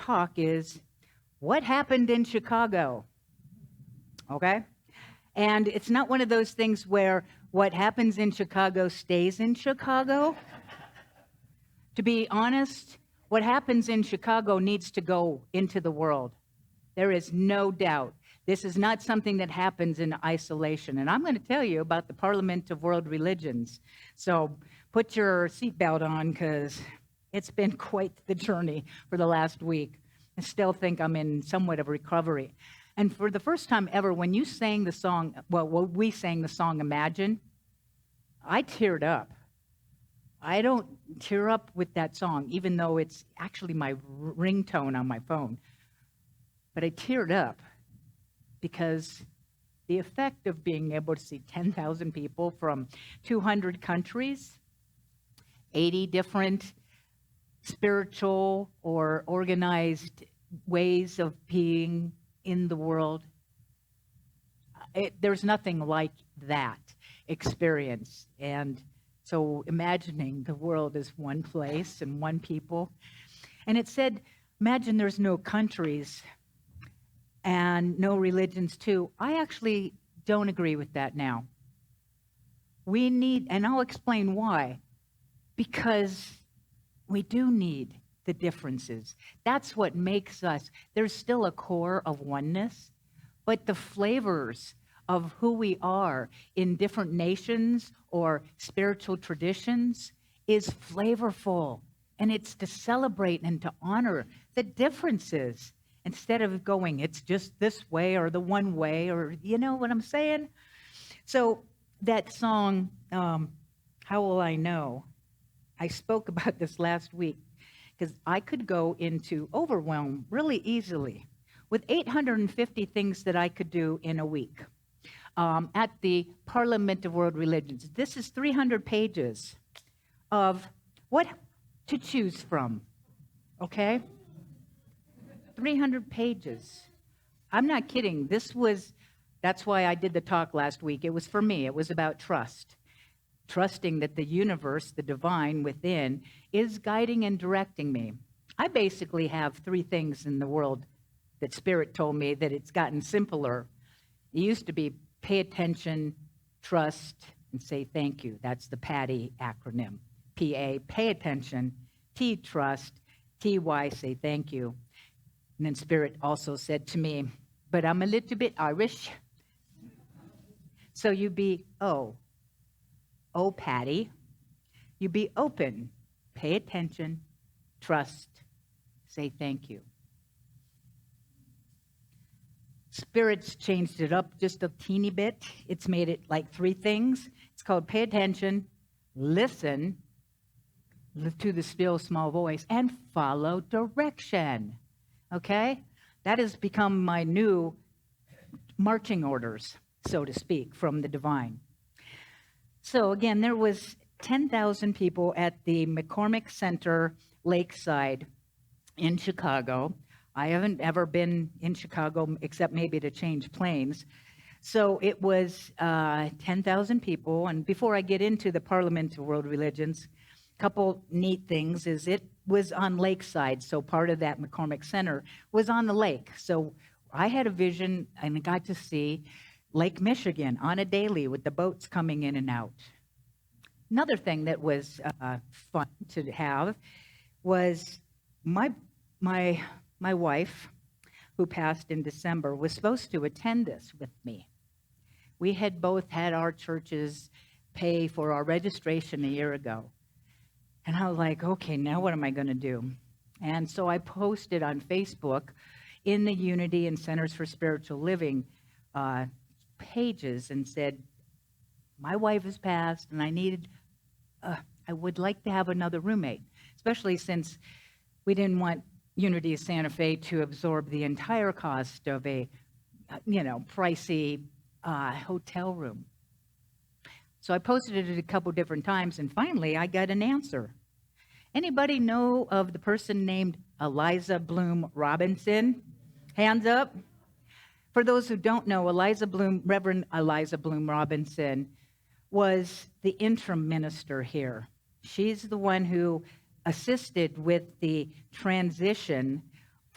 talk is what happened in Chicago? Okay? And it's not one of those things where what happens in Chicago stays in Chicago. To be honest, what happens in Chicago needs to go into the world. There is no doubt. This is not something that happens in isolation. And I'm going to tell you about the Parliament of World Religions. So put your seatbelt on, because it's been quite the journey for the last week. I still think I'm in somewhat of recovery. And for the first time ever, when you sang the song, when we sang the song Imagine, I teared up. I don't tear up with that song, even though it's actually my ringtone on my phone. But I teared up because the effect of being able to see 10,000 people from 200 countries, 80 different spiritual or organized ways of being in the world, there's nothing like that experience. And so imagining the world as one place and one people. And it said, imagine there's no countries and no religions too. I actually don't agree with that now. We need, and I'll explain why, because we do need the differences. That's what makes us. There's still a core of oneness, but the flavors of who we are in different nations or spiritual traditions is flavorful. And it's to celebrate and to honor the differences instead of going, it's just this way or the one way, or you know what I'm saying? So that song, How Will I Know? I spoke about this last week because I could go into overwhelm really easily with 850 things that I could do in a week at the Parliament of World Religions. This is 300 pages of what to choose from, okay? 300 pages. I'm not kidding. That's why I did the talk last week. It was for me. It was about trust. Trusting that the universe, the divine within, is guiding and directing me. I basically have three things in the world that Spirit told me that it's gotten simpler. It used to be pay attention, trust, and say thank you. That's the PATTY acronym. P-A, pay attention, T, trust, T-Y, say thank you. And then Spirit also said to me, but I'm a little bit Irish. So you be O. O, Patty. You be open, pay attention, trust, say thank you. Spirit's changed it up just a teeny bit. It's made it like three things. It's called pay attention, listen to the still small voice, and follow direction. Okay? That has become my new marching orders, so to speak, from the divine. So again, there was 10,000 people at the McCormick Center Lakeside in Chicago. I haven't ever been in Chicago except maybe to change planes. So it was 10,000 people. And before I get into the Parliament of World Religions, a couple neat things is it was on Lakeside. So part of that McCormick Center was on the lake. So I had a vision and got to see Lake Michigan on a daily with the boats coming in and out. Another thing that was fun to have was my wife, who passed in December, was supposed to attend this with me. We had both had our churches pay for our registration a year ago. And I was like, okay, now what am I going to do? And so I posted on Facebook in the Unity and Centers for Spiritual Living pages and said, my wife has passed and I would like to have another roommate, especially since we didn't want Unity of Santa Fe to absorb the entire cost of a, pricey hotel room. So I posted it a couple different times, and finally I got an answer. Anybody know of the person named Eliza Bloom Robinson? Hands up. For those who don't know, Reverend Eliza Bloom Robinson was the interim minister here. She's the one who assisted with the transition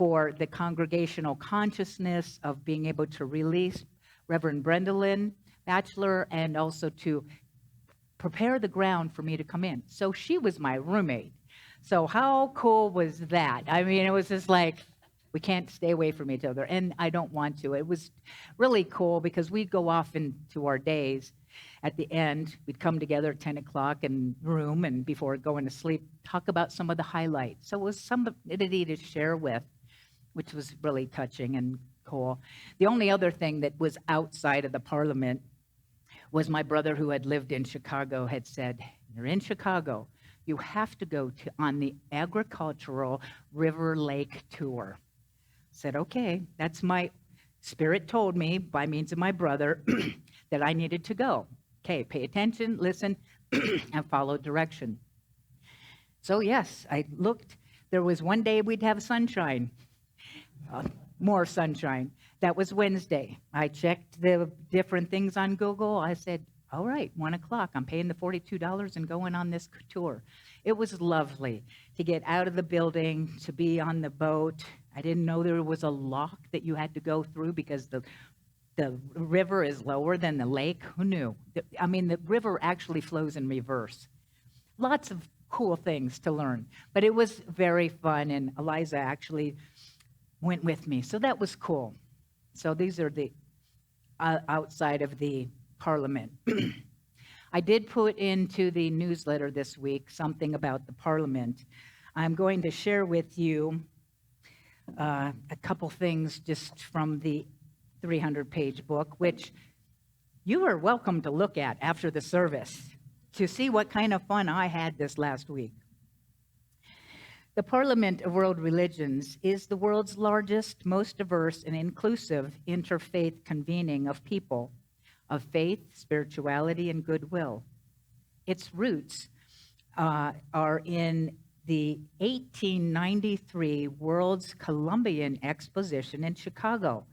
for the congregational consciousness of being able to release Reverend Brendolyn Bachelor, and also to prepare the ground for me to come in. So she was my roommate. So how cool was that? I mean, it was just like, we can't stay away from each other, and I don't want to. It was really cool because we'd go off into our days. At the end, we'd come together at 10 o'clock in room, and before going to sleep, talk about some of the highlights. So it was somebody to share with, which was really touching and cool. The only other thing that was outside of the parliament was my brother, who had lived in Chicago, had said, "You're in Chicago, you have to go on the agricultural river lake tour." Said, okay, that's my spirit told me by means of my brother that I needed to go. Okay, pay attention, listen, and follow direction. So yes, I looked. There was one day we'd have sunshine, more sunshine. That was Wednesday. I checked the different things on Google. I said, all right, 1 o'clock. I'm paying the $42 and going on this tour. It was lovely to get out of the building, to be on the boat. I didn't know there was a lock that you had to go through because the river is lower than the lake. Who knew? I mean, the river actually flows in reverse. Lots of cool things to learn. But it was very fun, and Eliza actually went with me. So that was cool. So these are the outside of the parliament. I did put into the newsletter this week something about the parliament. I'm going to share with you a couple things just from the 300-page book, which you are welcome to look at after the service to see what kind of fun I had this last week. The Parliament of World Religions is the world's largest, most diverse, and inclusive interfaith convening of people of faith, spirituality, and goodwill. Its roots are in the 1893 World's Columbian Exposition in Chicago,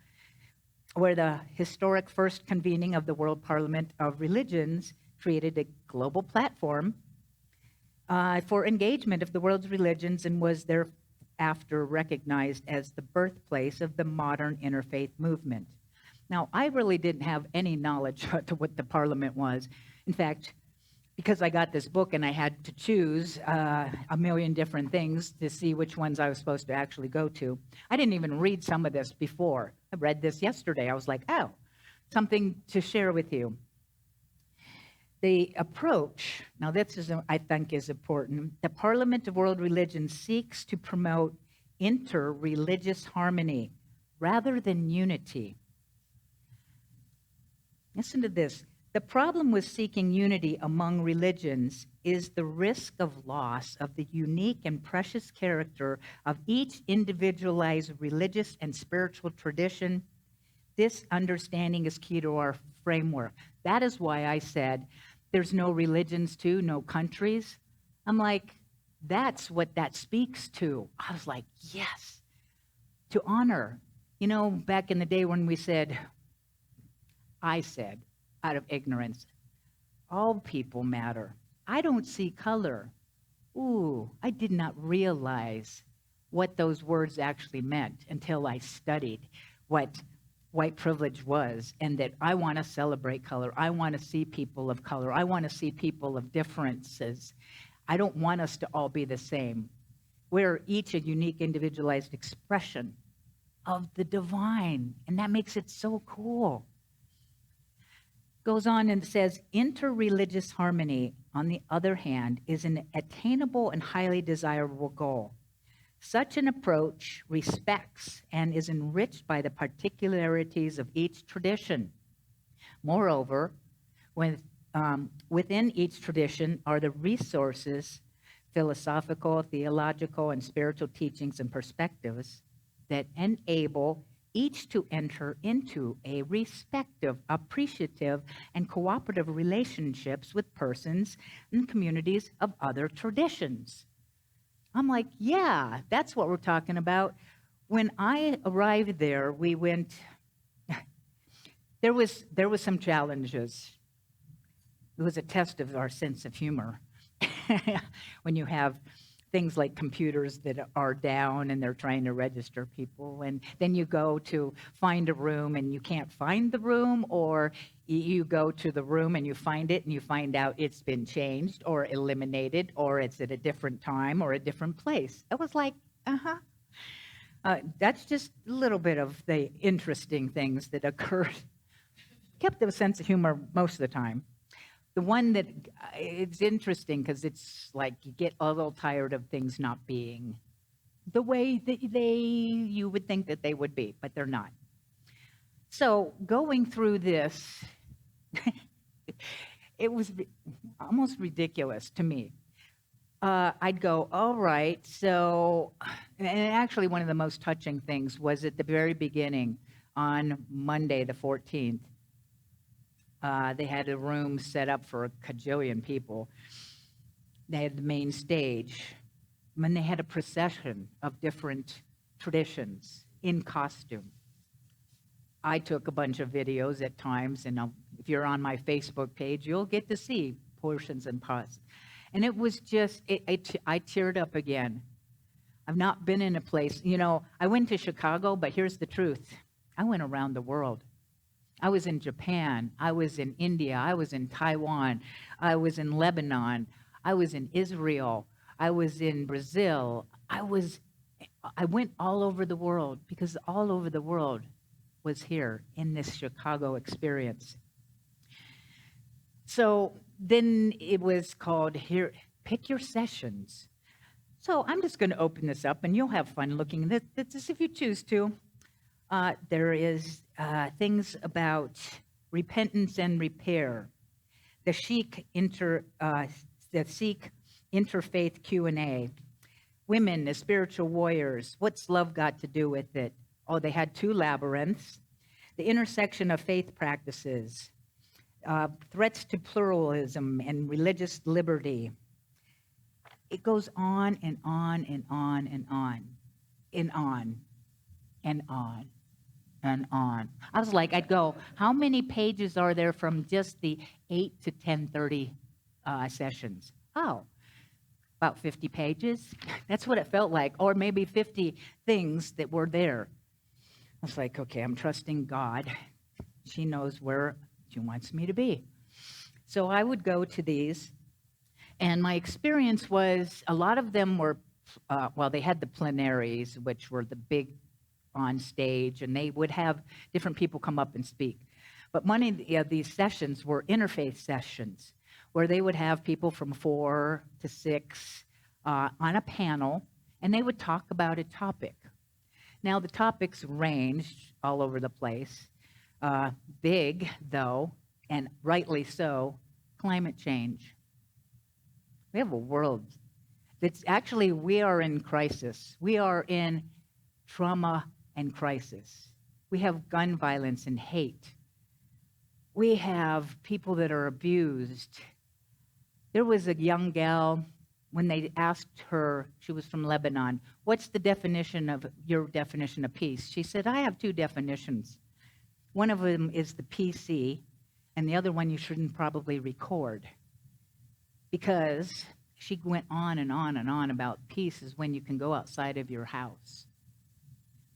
where the historic first convening of the World Parliament of Religions created a global platform for engagement of the world's religions, and was thereafter recognized as the birthplace of the modern interfaith movement. Now, I really didn't have any knowledge to what the parliament was. In fact, because I got this book and I had to choose a million different things to see which ones I was supposed to actually go to, I didn't even read some of this before. I read this yesterday. I was like, oh, something to share with you. The approach, now this is, I think, is important. The Parliament of World Religions seeks to promote inter-religious harmony rather than unity. Listen to this. The problem with seeking unity among religions is the risk of loss of the unique and precious character of each individualized religious and spiritual tradition. This understanding is key to our framework. That is why I said there's no religions too, no countries. I'm like, that's what that speaks to. I was like, yes, to honor. You know, back in the day when I said, out of ignorance, all people matter. I don't see color. Ooh, I did not realize what those words actually meant until I studied what white privilege was, and that I want to celebrate color. I want to see people of color. I want to see people of differences. I don't want us to all be the same. We're each a unique, individualized expression of the divine, and that makes it so cool. Goes on and says, interreligious harmony, on the other hand, is an attainable and highly desirable goal. Such an approach respects and is enriched by the particularities of each tradition. Moreover, within each tradition are the resources, philosophical, theological, and spiritual teachings and perspectives that enable each to enter into a respective, appreciative, and cooperative relationships with persons and communities of other traditions. I'm like, yeah, that's what we're talking about. When I arrived there, we went, there was some challenges. It was a test of our sense of humor when you have things like computers that are down and they're trying to register people. And then you go to find a room and you can't find the room, or you go to the room and you find it and you find out it's been changed or eliminated, or it's at a different time or a different place. I was like, that's just a little bit of the interesting things that occurred. Kept a sense of humor most of the time. The one that it's interesting because it's like you get a little tired of things not being the way that you would think that they would be, but they're not. So going through this, it was almost ridiculous to me. I'd go, all right, so, and actually one of the most touching things was at the very beginning on Monday, the 14th. They had a room set up for a cajillion people. They had the main stage. And they had a procession of different traditions in costume. I took a bunch of videos at times, and if you're on my Facebook page, you'll get to see portions and parts. And it was just, I teared up again. I've not been in a place, I went to Chicago, but here's the truth. I went around the world. I was in Japan. I was in India. I was in Taiwan. I was in Lebanon. I was in Israel. I was in Brazil. I went all over the world because all over the world was here in this Chicago experience. So then it was called here, pick your sessions. So I'm just going to open this up and you'll have fun looking at this if you choose to. There is things about repentance and repair, the Sikh interfaith Q&A, women as spiritual warriors, what's love got to do with it? Oh, they had 2 labyrinths, the intersection of faith practices, threats to pluralism and religious liberty. It goes on and on and on and on and on and on and on. I was like, I'd go, how many pages are there from just the 8 to 10:30 sessions? Oh, about 50 pages. That's what it felt like, or maybe 50 things that were there. I was like, okay, I'm trusting God. She knows where she wants me to be. So I would go to these, and my experience was a lot of them were, they had the plenaries, which were the big on stage, and they would have different people come up and speak. But many of these sessions were interfaith sessions, where they would have people from 4 to 6 on a panel, and they would talk about a topic. Now, the topics ranged all over the place. Big, though, and rightly so, climate change. We have a world that's actually, we are in crisis. We are in trauma and crisis. We have gun violence and hate. We have people that are abused. There was a young gal, when they asked her, she was from Lebanon, what's the definition of your definition of peace? She said, I have 2 definitions. One of them is the PC, and the other one you shouldn't probably record. Because she went on and on and on about peace is when you can go outside of your house.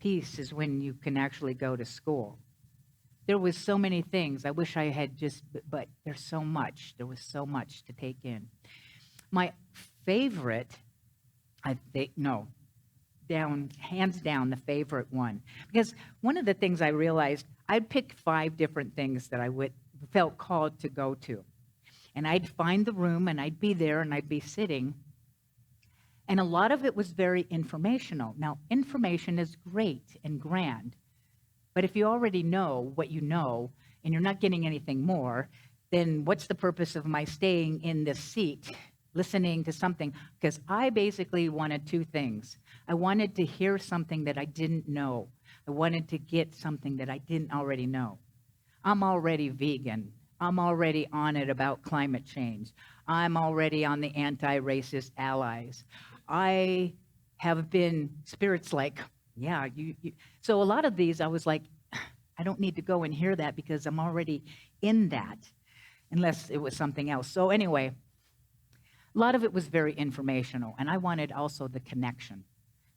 Peace is when you can actually go to school. There was so many things. I wish I had but there's so much. There was so much to take in. My favorite, hands down the favorite one. Because one of the things I realized, I'd pick 5 different things that I felt called to go to. And I'd find the room, and I'd be there, and I'd be sitting. And a lot of it was very informational. Now, information is great and grand. But if you already know what you know, and you're not getting anything more, then what's the purpose of my staying in this seat, listening to something? Because I basically wanted 2 things. I wanted to hear something that I didn't know. I wanted to get something that I didn't already know. I'm already vegan. I'm already on it about climate change. I'm already on the anti-racist allies. I have been, Spirit's like, yeah, you. So a lot of these, I was like, I don't need to go and hear that because I'm already in that, unless it was something else. So anyway, A lot of it was very informational, and I wanted also the connection,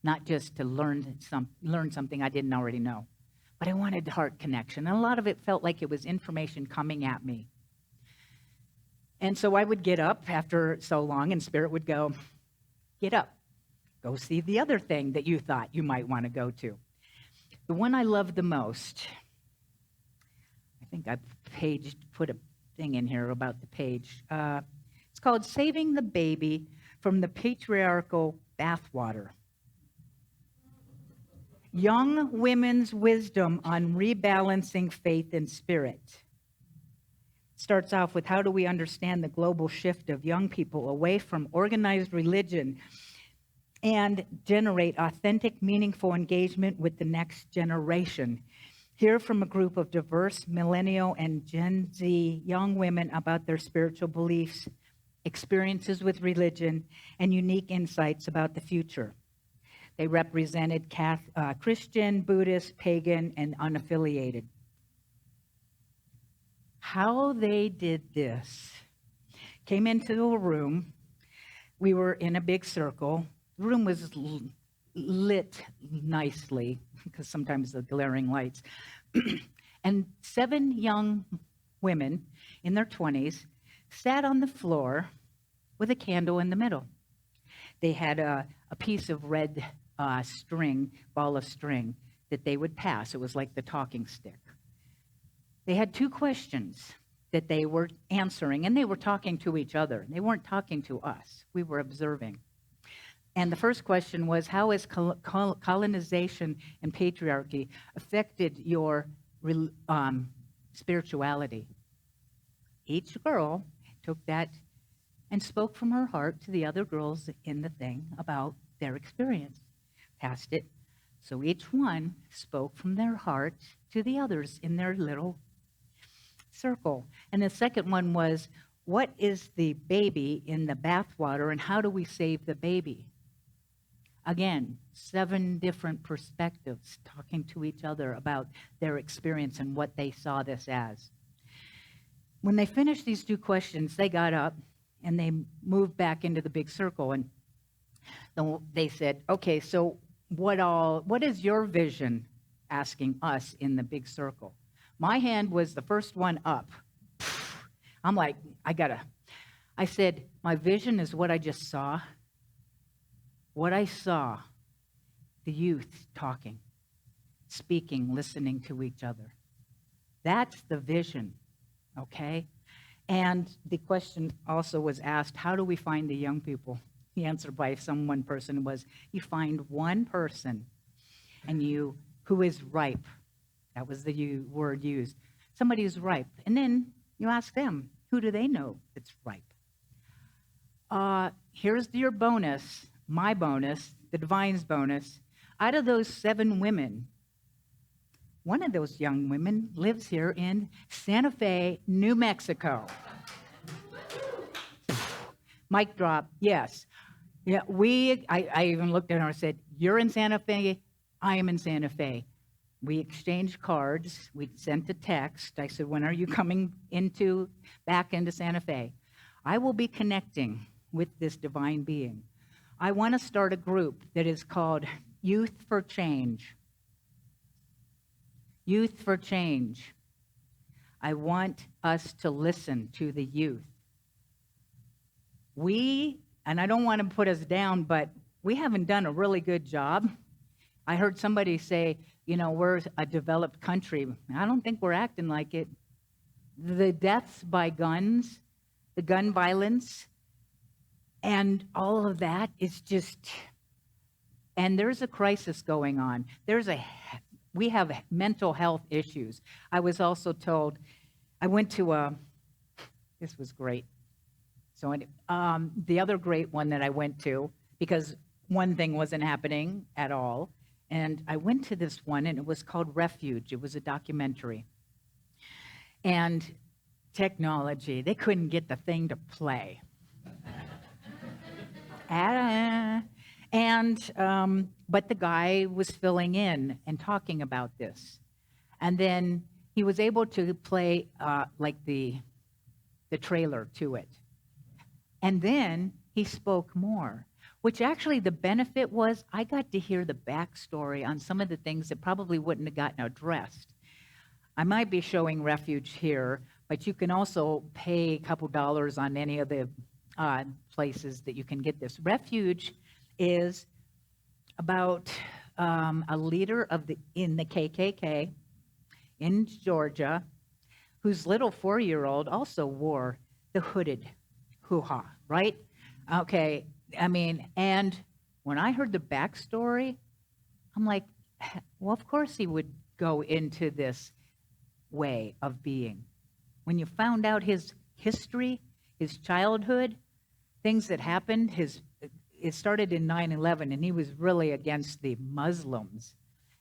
not just to learn something I didn't already know, but I wanted heart connection. And a lot of it felt like it was information coming at me. And so I would get up after so long, and Spirit would go, get up, go see the other thing that you thought you might want to go to. The one I loved the most, I think I put a thing in here about the page. It's called Saving the Baby from the Patriarchal Bathwater. Young Women's Wisdom on Rebalancing Faith and Spirit. Starts off with how do we understand the global shift of young people away from organized religion and generate authentic, meaningful engagement with the next generation. Hear from a group of diverse millennial and Gen Z young women about their spiritual beliefs, experiences with religion, and unique insights about the future. They represented Christian, Buddhist, pagan, and unaffiliated. How they did this, came into a room. We were in a big circle. The room was lit nicely, because sometimes the glaring lights. And 7 young women in their 20s sat on the floor with a candle in the middle. They had a piece of red ball of string that they would pass. It was like the talking stick. They had 2 questions that they were answering, and they were talking to each other. They weren't talking to us. We were observing. And the first question was, how has colonization and patriarchy affected your spirituality? Each girl took that and spoke from her heart to the other girls in the thing about their experience. Passed it. So each one spoke from their heart to the others in their little circle. And the second one was, what is the baby in the bathwater, and how do we save the baby? Again, 7 different perspectives talking to each other about their experience and what they saw this as. When they finished these 2 questions, they got up and they moved back into the big circle, and they said, okay, so what is your vision? Asking us in the big circle. My hand was the first one up. I'm like, I said, my vision is what I just saw. What I saw, the youth talking, speaking, listening to each other. That's the vision, okay? And the question also was asked, how do we find the young people? The answer by one person was, you find one person who is ripe. That was the word used. Somebody who's ripe. And then you ask them, who do they know that's ripe? Here's your bonus, my bonus, the divine's bonus. Out of those 7 women, one of those young women lives here in Santa Fe, New Mexico. Mic drop, yes. Yeah, I even looked at her and said, you're in Santa Fe, I am in Santa Fe. We exchanged cards. We sent a text. I said, when are you coming back into Santa Fe? I will be connecting with this divine being. I want to start a group that is called Youth for Change. Youth for Change. I want us to listen to the youth. And I don't want to put us down, but we haven't done a really good job. I heard somebody say, we're a developed country. I don't think we're acting like it. The deaths by guns, the gun violence, and all of that is just, and there's a crisis going on. We have mental health issues. I was also told, I went to this was great. So the other great one that I went to, because one thing wasn't happening at all, and I went to this one, and it was called Refuge. It was a documentary. And technology, they couldn't get the thing to play. But the guy was filling in and talking about this. And then he was able to play like the trailer to it. And then he spoke more, which actually the benefit was I got to hear the backstory on some of the things that probably wouldn't have gotten addressed. I might be showing refuge here, but you can also pay a couple dollars on any of the places that you can get this. Refuge is about a leader in the KKK in Georgia, whose little 4-year-old also wore the hooded hoo-ha, right? Okay, I mean, and when I heard the backstory, I'm like, well, of course he would go into this way of being. When you found out his history, his childhood, things that happened, it started in 9/11, and he was really against the Muslims.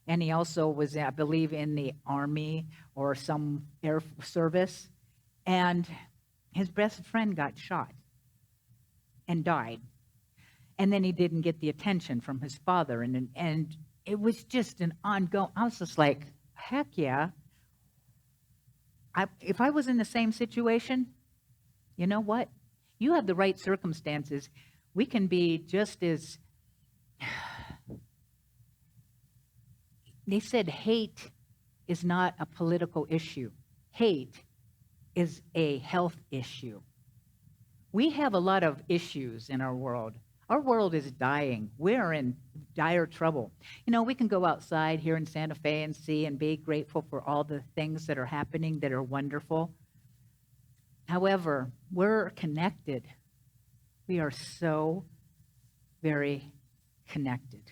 And he also was, I believe, in the Army or some air service. And his best friend got shot and died. And then he didn't get the attention from his father. And it was just an ongoing, I was just like, heck yeah. If I was in the same situation, you know what? You have the right circumstances. We can be just as, they said hate is not a political issue. Hate is a health issue. We have a lot of issues in our world. Our world is dying. We're in dire trouble. You know, we can go outside here in Santa Fe and see and be grateful for all the things that are happening that are wonderful. However, we're connected. We are so very connected.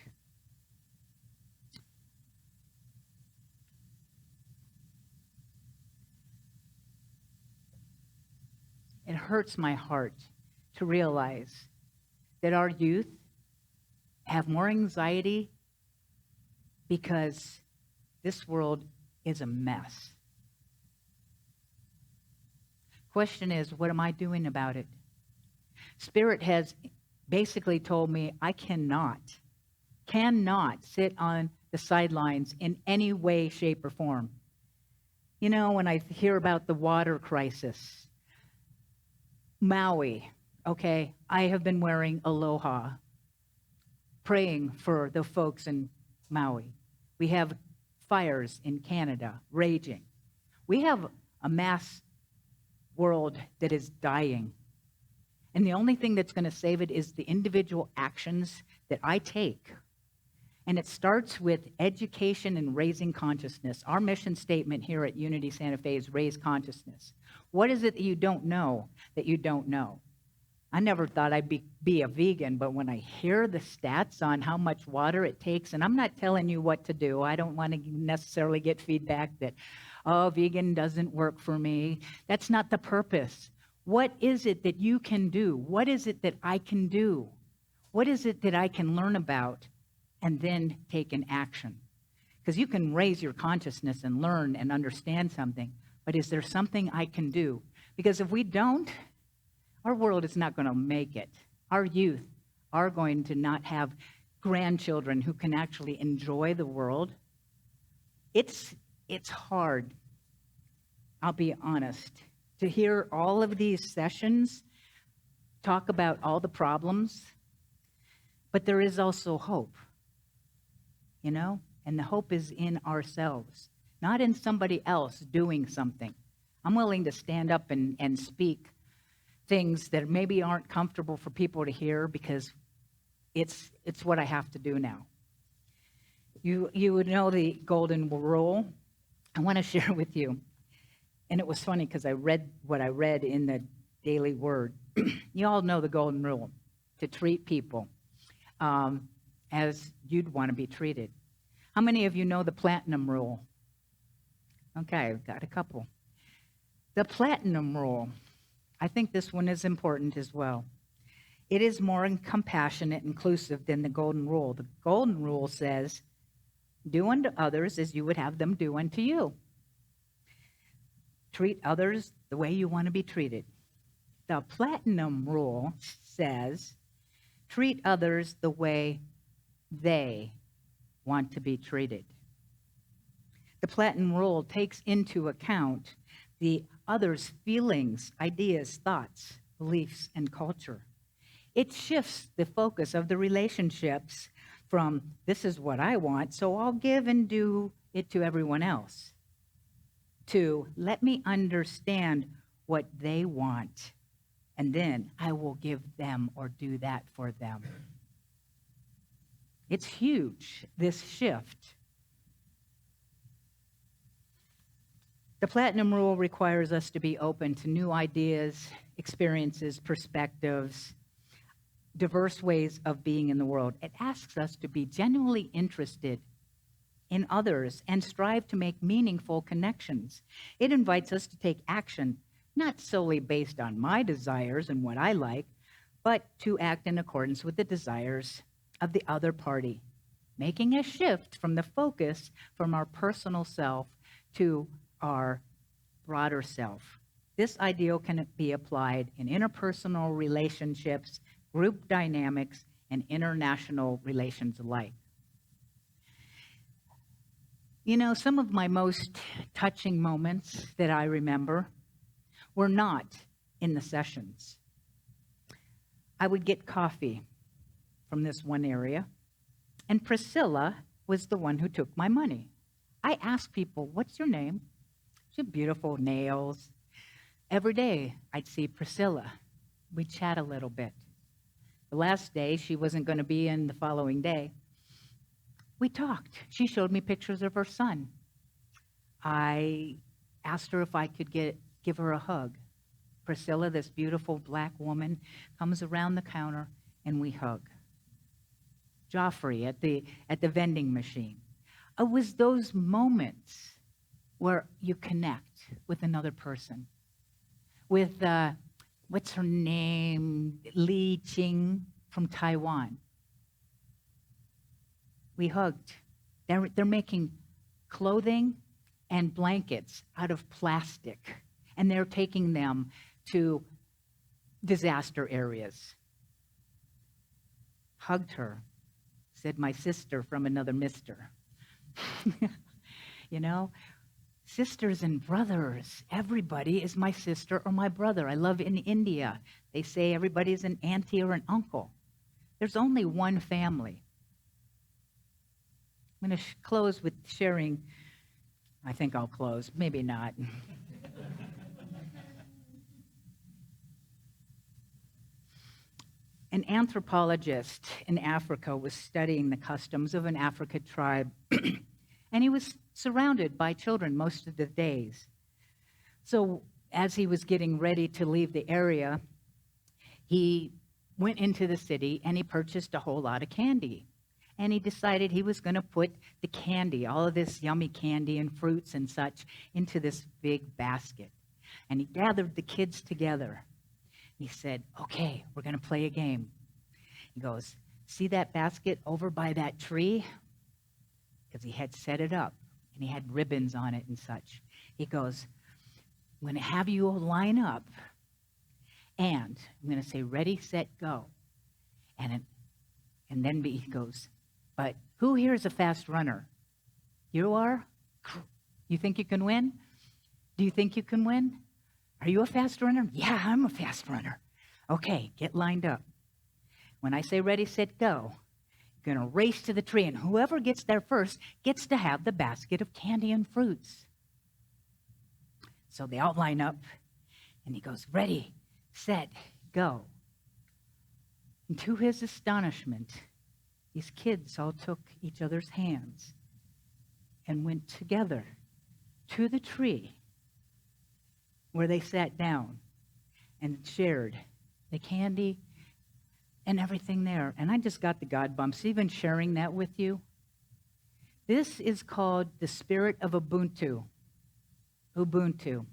It hurts my heart to realize that our youth have more anxiety because this world is a mess. Question is, what am I doing about it? Spirit has basically told me I cannot sit on the sidelines in any way, shape, or form. You know, when I hear about the water crisis, Maui, okay, I have been wearing aloha, praying for the folks in Maui. We have fires in Canada raging. We have a mass world that is dying. And the only thing that's going to save it is the individual actions that I take. And it starts with education and raising consciousness. Our mission statement here at Unity Santa Fe is raise consciousness. What is it that you don't know that you don't know? I never thought I'd be a vegan, but when I hear the stats on how much water it takes, and I'm not telling you what to do. I don't want to necessarily get feedback that, oh, vegan doesn't work for me. That's not the purpose. What is it that you can do? What is it that I can do? What is it that I can learn about and then take an action? Because you can raise your consciousness and learn and understand something, but is there something I can do? Because if we don't, our world is not going to make it. Our youth are going to not have grandchildren who can actually enjoy the world. It's hard, I'll be honest, to hear all of these sessions talk about all the problems, but there is also hope, you know? And the hope is in ourselves, not in somebody else doing something. I'm willing to stand up and speak things that maybe aren't comfortable for people to hear because it's what I have to do now. You would know the golden rule. I want to share with you. And it was funny because I read what I read in the Daily Word. You all know the golden rule, to treat people as you'd want to be treated. How many of you know the platinum rule? Okay, I've got a couple. The platinum rule, I think this one is important as well. It is more compassionate, inclusive than the golden rule. The golden rule says, do unto others as you would have them do unto you. Treat others the way you want to be treated. The platinum rule says, treat others the way they want to be treated. The platinum rule takes into account the other's feelings, ideas, thoughts, beliefs, and culture. It shifts the focus of the relationships from this is what I want, so I'll give and do it to everyone else, to let me understand what they want, and then I will give them or do that for them. It's huge, this shift. The Platinum Rule requires us to be open to new ideas, experiences, perspectives, diverse ways of being in the world. It asks us to be genuinely interested in others and strive to make meaningful connections. It invites us to take action, not solely based on my desires and what I like, but to act in accordance with the desires of the other party, making a shift from the focus from our personal self to our broader self. This ideal can be applied in interpersonal relationships, group dynamics, and international relations alike. You know, some of my most touching moments that I remember were not in the sessions. I would get coffee from this one area, and Priscilla was the one who took my money. I asked people, "What's your name?" She had beautiful nails. Every day I'd see Priscilla. We'd chat a little bit. The last day, she wasn't going to be in the following day. We talked. She showed me pictures of her son. I asked her if I could give her a hug. Priscilla, this beautiful black woman, comes around the counter and we hug. Joffrey at the vending machine. It was those moments where you connect with another person. With, what's her name? Li Qing from Taiwan. We hugged. They're making clothing and blankets out of plastic, and they're taking them to disaster areas. Hugged her. Said, "My sister from another mister." You know? Sisters and brothers. Everybody is my sister or my brother. I love in India, they say everybody's an auntie or an uncle. There's only one family. I'm going to close with sharing. I think I'll close. Maybe not. An anthropologist in Africa was studying the customs of an African tribe, and he was surrounded by children most of the days. So as he was getting ready to leave the area, he went into the city and he purchased a whole lot of candy. And he decided he was going to put the candy, all of this yummy candy and fruits and such, into this big basket. And he gathered the kids together. He said, "Okay, we're going to play a game." He goes, "See that basket over by that tree?" Because he had set it up and he had ribbons on it and such. He goes, "I'm going to have you all line up and I'm going to say, 'Ready, set, go.'" And then he goes, "But who here is a fast runner?" You are? You think you can win? Do you think you can win? Are you a fast runner? Yeah, I'm a fast runner. Okay, get lined up. When I say ready, set, go, you're going to race to the tree, and whoever gets there first gets to have the basket of candy and fruits. So they all line up, and he goes, "Ready, set, go." And to his astonishment, these kids all took each other's hands and went together to the tree where they sat down and shared the candy and everything there. And I just got the God bumps, even sharing that with you. This is called the spirit of Ubuntu. Ubuntu.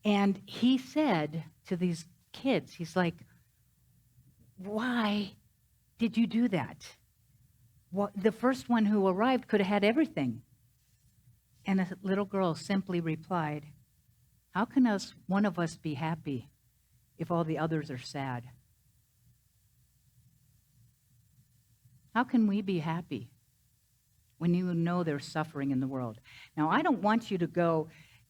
And he said to these kids, he's like, "Why did you do that? Well, the first one who arrived could have had everything." And a little girl simply replied, "How can one of us be happy if all the others are sad? How can we be happy when you know there's suffering in the world?" Now, I don't want you to go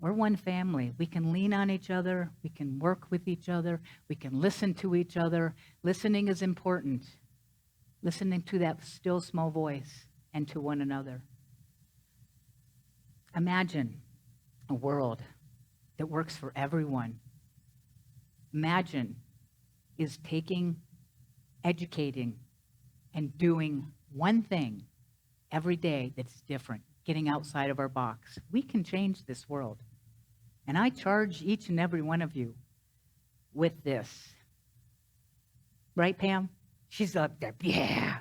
We're one family. We can lean on each other. We can work with each other. We can listen to each other. Listening is important. Listening to that still small voice and to one another. Imagine a world that works for everyone. Imagine is taking, educating, and doing one thing every day that's different, getting outside of our box. We can change this world. And I charge each and every one of you with this. Right, Pam? She's up there. Yeah.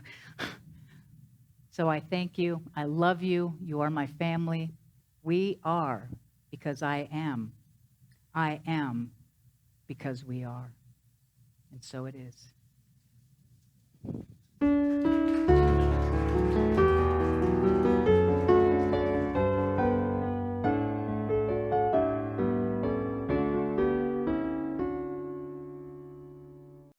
So I thank you. I love you. You are my family. We are because I am. I am because we are. And so it is.